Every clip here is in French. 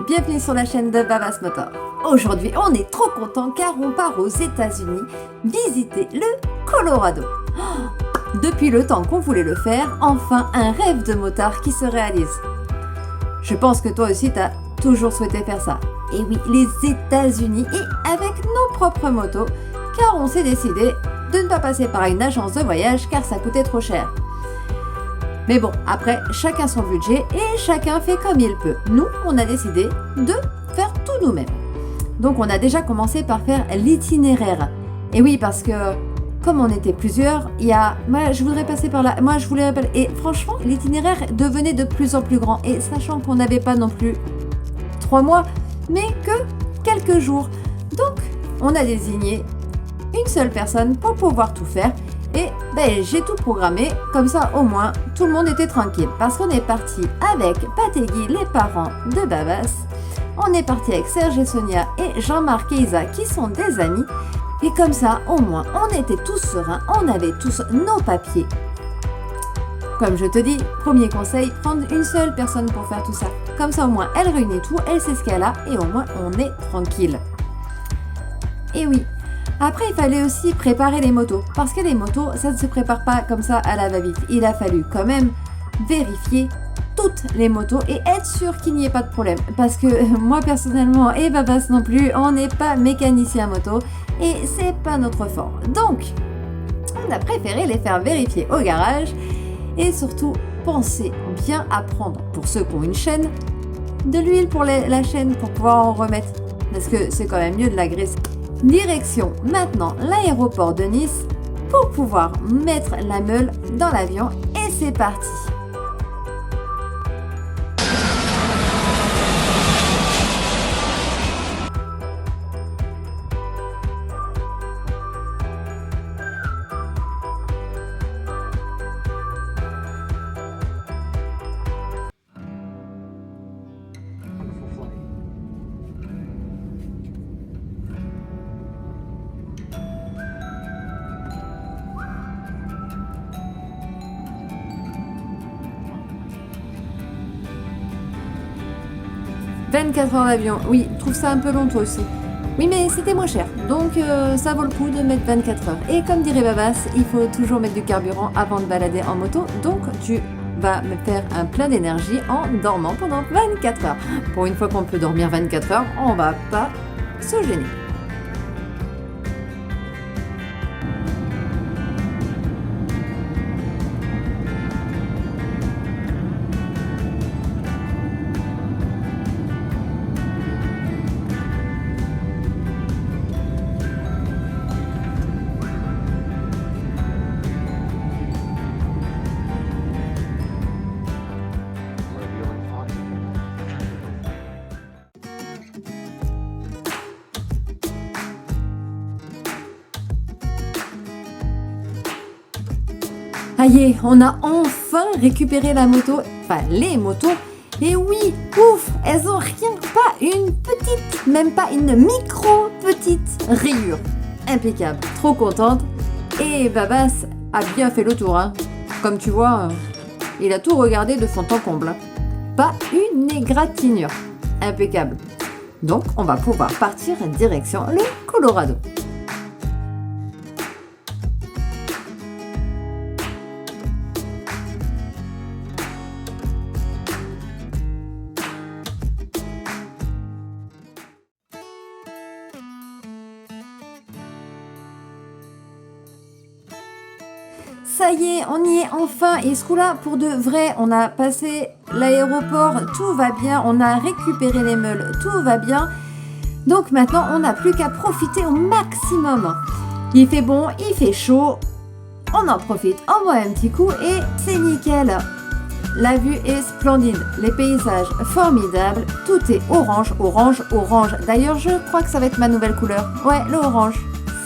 bienvenue sur la chaîne de Babas Motor. Aujourd'hui, on est trop content car on part aux États-Unis visiter le Colorado. Depuis le temps qu'on voulait le faire, enfin un rêve de motard qui se réalise. Je pense que toi aussi t'as toujours souhaité faire ça. Et oui, les États-Unis et avec nos propres motos, car on s'est décidé de ne pas passer par une agence de voyage car ça coûtait trop cher. Mais bon, après, chacun son budget et chacun fait comme il peut. Nous, on a décidé de faire tout nous-mêmes. Donc on a déjà commencé par faire l'itinéraire. Et oui, parce que comme on était plusieurs, il y a... Moi, je voudrais passer par là. Moi, je voulais... Et franchement, l'itinéraire devenait de plus en plus grand. Et sachant qu'on n'avait pas non plus 3 mois, mais que quelques jours. Donc, on a désigné une seule personne pour pouvoir tout faire. Et j'ai tout programmé, comme ça au moins tout le monde était tranquille. Parce qu'on est parti avec Pat et Guy, les parents de Babas. On est parti avec Serge et Sonia et Jean-Marc et Isa qui sont des amis. Et comme ça au moins on était tous sereins, on avait tous nos papiers. Comme je te dis, premier conseil, prendre une seule personne pour faire tout ça. Comme ça au moins elle réunit tout, elle sait ce qu'elle a et au moins on est tranquille. Et oui. Après, il fallait aussi préparer les motos, parce que les motos, ça ne se prépare pas comme ça à la va-vite. Il a fallu quand même vérifier toutes les motos et être sûr qu'il n'y ait pas de problème. Parce que moi, personnellement, et Babas non plus, on n'est pas mécanicien moto et c'est pas notre fort. Donc, on a préféré les faire vérifier au garage et surtout, pensez bien à prendre, pour ceux qui ont une chaîne, de l'huile pour la chaîne pour pouvoir en remettre. Parce que c'est quand même mieux de la graisse. Direction maintenant l'aéroport de Nice pour pouvoir mettre la meule dans l'avion et c'est parti. « 24 heures d'avion, oui, trouve ça un peu long toi aussi. Oui, mais c'était moins cher, donc ça vaut le coup de mettre 24 heures. Et comme dirait Babas, il faut toujours mettre du carburant avant de balader en moto, donc tu vas me faire un plein d'énergie en dormant pendant 24 heures. Pour une fois qu'on peut dormir 24 heures, on va pas se gêner. Aïe, on a enfin récupéré la moto, enfin les motos. Et oui, ouf, elles ont rien, pas une petite, même pas une micro petite rayure. Impeccable, trop contente. Et Babas a bien fait le tour, hein. Comme tu vois, il a tout regardé de fond en comble. Pas une égratignure. Impeccable. Donc, on va pouvoir partir en direction le Colorado. Ça y est, on y est enfin. Et ce coup-là, pour de vrai, on a passé l'aéroport, tout va bien. On a récupéré les meules, tout va bien. Donc maintenant, on n'a plus qu'à profiter au maximum. Il fait bon, il fait chaud. On en profite, on boit un petit coup et c'est nickel. La vue est splendide, les paysages formidables. Tout est orange, orange, orange. D'ailleurs, je crois que ça va être ma nouvelle couleur. Ouais, le orange.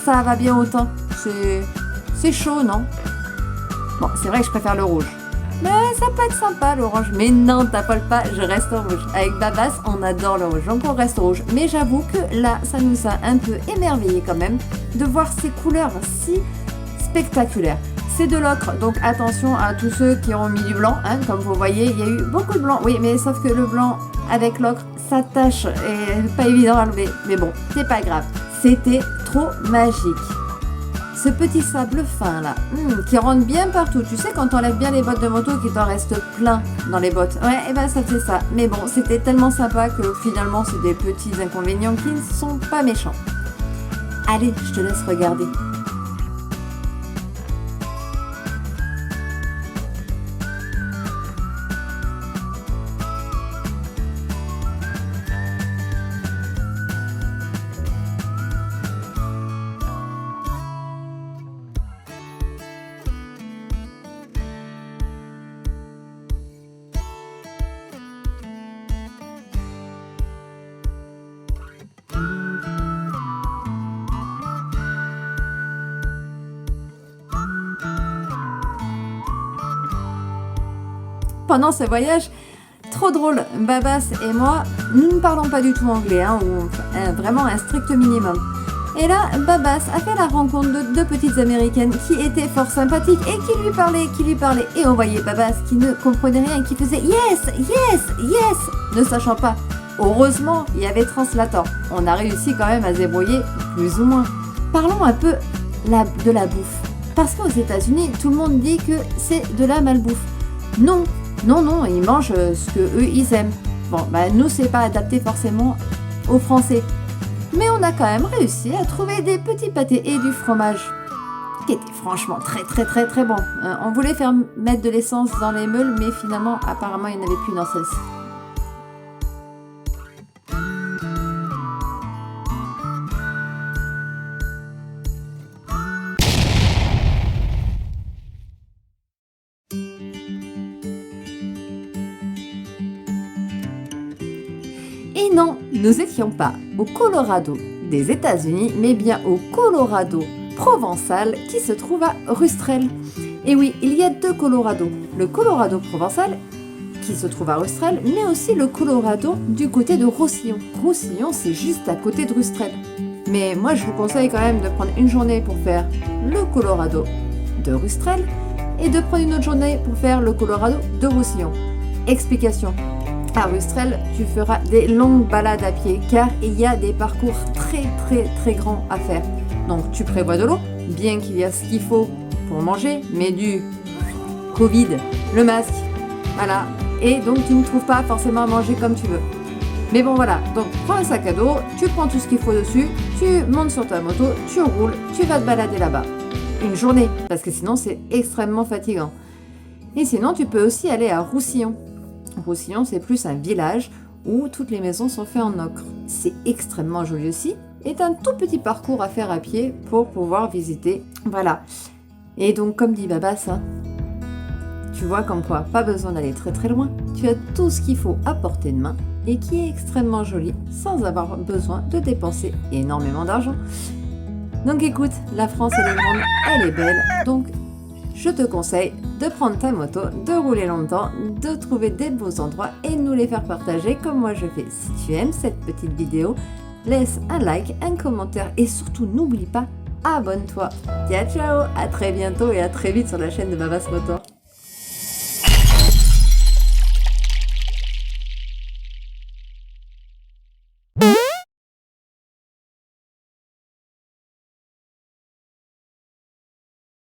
Ça va bien autant. C'est chaud, non ? Bon, c'est vrai que je préfère le rouge. Mais ça peut être sympa l'orange. Mais non, t'appelles pas, je reste au rouge. Avec Babas, on adore le rouge, donc on reste au rouge. Mais j'avoue que là, ça nous a un peu émerveillés quand même de voir ces couleurs si spectaculaires. C'est de l'ocre, donc attention à tous ceux qui ont mis du blanc, hein, comme vous voyez, il y a eu beaucoup de blanc. Oui, mais sauf que le blanc avec l'ocre, s'attache et pas évident à enlever. Mais bon, c'est pas grave. C'était trop magique. Ce petit sable fin là, qui rentre bien partout. Tu sais quand t'enlèves bien les bottes de moto qu'il t'en reste plein dans les bottes. Ouais, et ben ça fait ça. Mais bon, c'était tellement sympa que finalement c'est des petits inconvénients qui ne sont pas méchants. Allez, je te laisse regarder. Pendant ce voyage, trop drôle, Babas et moi, nous ne parlons pas du tout anglais, ou vraiment un strict minimum. Et là, Babas a fait la rencontre de deux petites américaines qui étaient fort sympathiques et qui lui parlaient. Et on voyait Babas qui ne comprenait rien et qui faisait yes, yes, yes, ne sachant pas. Heureusement, il y avait Translator. On a réussi quand même à se débrouiller, plus ou moins. Parlons un peu de la bouffe. Parce qu'aux États-Unis, tout le monde dit que c'est de la malbouffe. Non, ils mangent ce que eux ils aiment. Bon, nous c'est pas adapté forcément aux Français. Mais on a quand même réussi à trouver des petits pâtés et du fromage qui étaient franchement très très très très bons. On voulait faire mettre de l'essence dans les meules, mais finalement apparemment il n'y en avait plus dans celle-ci. Et non, nous n'étions pas au Colorado des États-Unis, mais bien au Colorado provençal qui se trouve à Rustrel. Et oui, il y a deux Colorado. Le Colorado provençal qui se trouve à Rustrel, mais aussi le Colorado du côté de Roussillon. Roussillon, c'est juste à côté de Rustrel. Mais moi, je vous conseille quand même de prendre une journée pour faire le Colorado de Rustrel et de prendre une autre journée pour faire le Colorado de Roussillon. Explication. À Rustrel, tu feras des longues balades à pied car il y a des parcours très très très grands à faire. Donc tu prévois de l'eau, bien qu'il y a ce qu'il faut pour manger, mais du Covid, le masque, voilà. Et donc tu ne trouves pas forcément à manger comme tu veux. Mais bon voilà, donc prends un sac à dos, tu prends tout ce qu'il faut dessus, tu montes sur ta moto, tu roules, tu vas te balader là-bas. Une journée, parce que sinon c'est extrêmement fatigant. Et sinon tu peux aussi aller à Roussillon. Roussillon, c'est plus un village où toutes les maisons sont faites en ocre. C'est extrêmement joli aussi et un tout petit parcours à faire à pied pour pouvoir visiter. Voilà. Et donc, comme dit Babas, tu vois comme quoi, pas besoin d'aller très très loin. Tu as tout ce qu'il faut à portée de main et qui est extrêmement joli sans avoir besoin de dépenser énormément d'argent. Donc écoute, la France elle est grande, elle est belle, donc je te conseille de prendre ta moto, de rouler longtemps, de trouver des beaux endroits et de nous les faire partager comme moi je fais. Si tu aimes cette petite vidéo, laisse un like, un commentaire et surtout n'oublie pas, abonne-toi. Ciao ciao, à très bientôt et à très vite sur la chaîne de Babas Motor.